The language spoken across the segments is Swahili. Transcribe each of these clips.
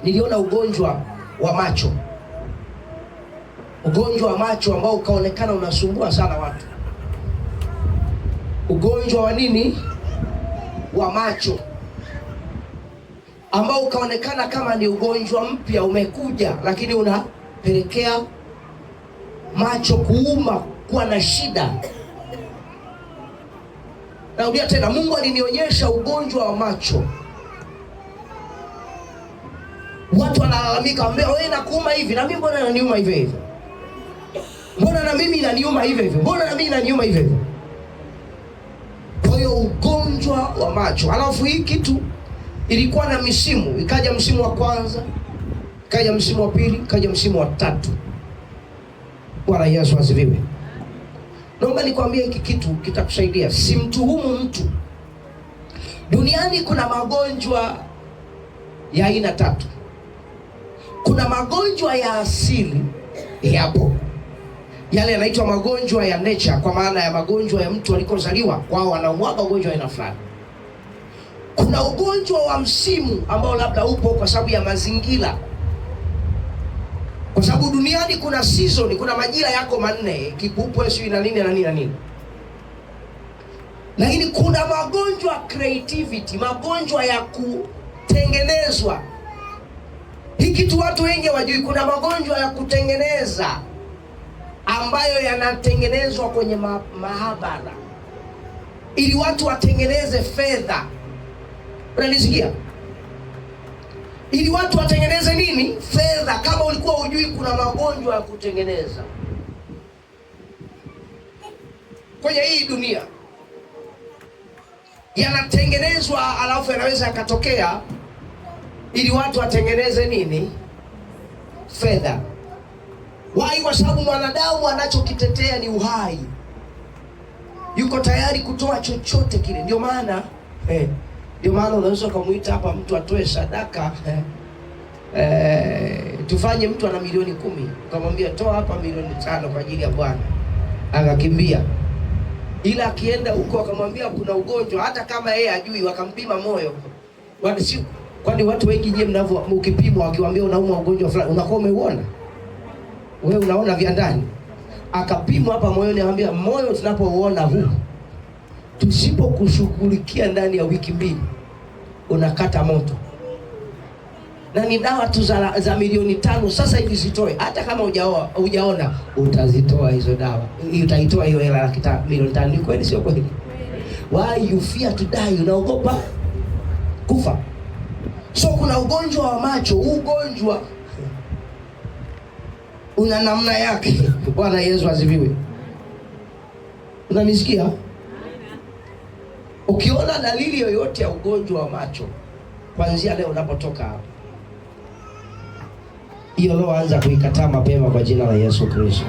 niliona ugonjwa wa macho. Ugonjwa wa macho ambao ukaonekana unasumbua sana watu. Ugonjwa wa nini? Wa macho, ambao ukaonekana kama ni ugonjwa mpya umekuja, lakini unapelekea macho kuuma, kuwa na shida. Narudia tena, Mungu alinionyesha ugonjwa wa macho. Watu wanalalamika, ambao wewe nakuuma hivi, na mimi mbona inaniuma hivi hivi? Mbona na mimi inaniuma hivi hivi? Mbona na mimi inaniuma hivi hivi? Kwa hiyo ugonjwa wa macho. Alafu hii kitu ilikuwa na misimu. Ikaja msimu wa kwanza, ikaja msimu wa pili, ikaja msimu wa tatu. Bwana Yesu asifiwe. Naomba nikwambie hiki kitu kitakusaidia. Simtuhumu mtu. Duniani kuna magonjwa ya aina tatu. Kuna magonjwa ya asili, yapo. Yale yanaitwa magonjwa ya nature, kwa maana ya magonjwa ya mtu alikozaliwa, wao wanaumwaga ugonjwa aina fulani. Kuna ugonjwa wa msimu ambao labda upo kwa sababu ya mazingira. Kwa sababu duniani kuna season, kuna majira yako manne, kipupwe sio na nini na nini na nini. Lakini kuna magonjwa creativity, magonjwa ya kutengenezwa. Hii kitu watu wengi wajui, kuna magonjwa ya kutengeneza ambayo yanatengenezwa kwenye maabara ili watu watengeneze fedha. Unanisikia? Ili watu watengeneze nini? Fedha. Kama ulikuwa hujui, kuna magonjwa ya kutengeneza kwenye hii dunia yanatengenezwa, alafu yanaweza yakatokea ili watu watengeneze nini? Fedha. Why? Kwa sababu mwanadamu anachokitetea ni uhai. Yuko tayari kutoa chochote kile. Ndio maana unaweza kumuita hapa mtu atoe sadaka tufanye, mtu ana milioni 10, ukamwambia toa hapa milioni 5 kwa ajili ya Bwana, akakimbia. Ila akienda huko akamwambia kuna ugonjwa, hata kama yeye ajui, wakampima moyo. Kwani watu wengi nyie mnavyo, ukipimwa wakiwaambia unaumwa ugonjwa fulani, unakuwa umeuona? Wewe unaona vya ndani. Akapimwa hapa moyoni, anambia moyo tunapouona huu, tusipokushughulikia ndani ya wiki 2 unakata moto. Na ni dawa tu za milioni 5 sasa hivi zitoe. Hata kama hujaona utazitoa hizo dawa. Utaitoa hiyo hela milioni 5. Ni kweli sio kweli? Why you fear to die? Unaogopa kufa. So kuna ugonjwa wa macho. Ugonjwa una namna yake. Bwana Yesu asifiwe. Unanisikia? Ukiona dalili yoyote ya ugonjwa wa macho, kuanzia leo unapotoka hapa, hiyo leo anza kuikataa mapema kwa jina la Yesu Kristo.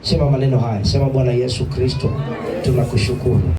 Sema maneno haya. Sema, Bwana Yesu Kristo, tunakushukuru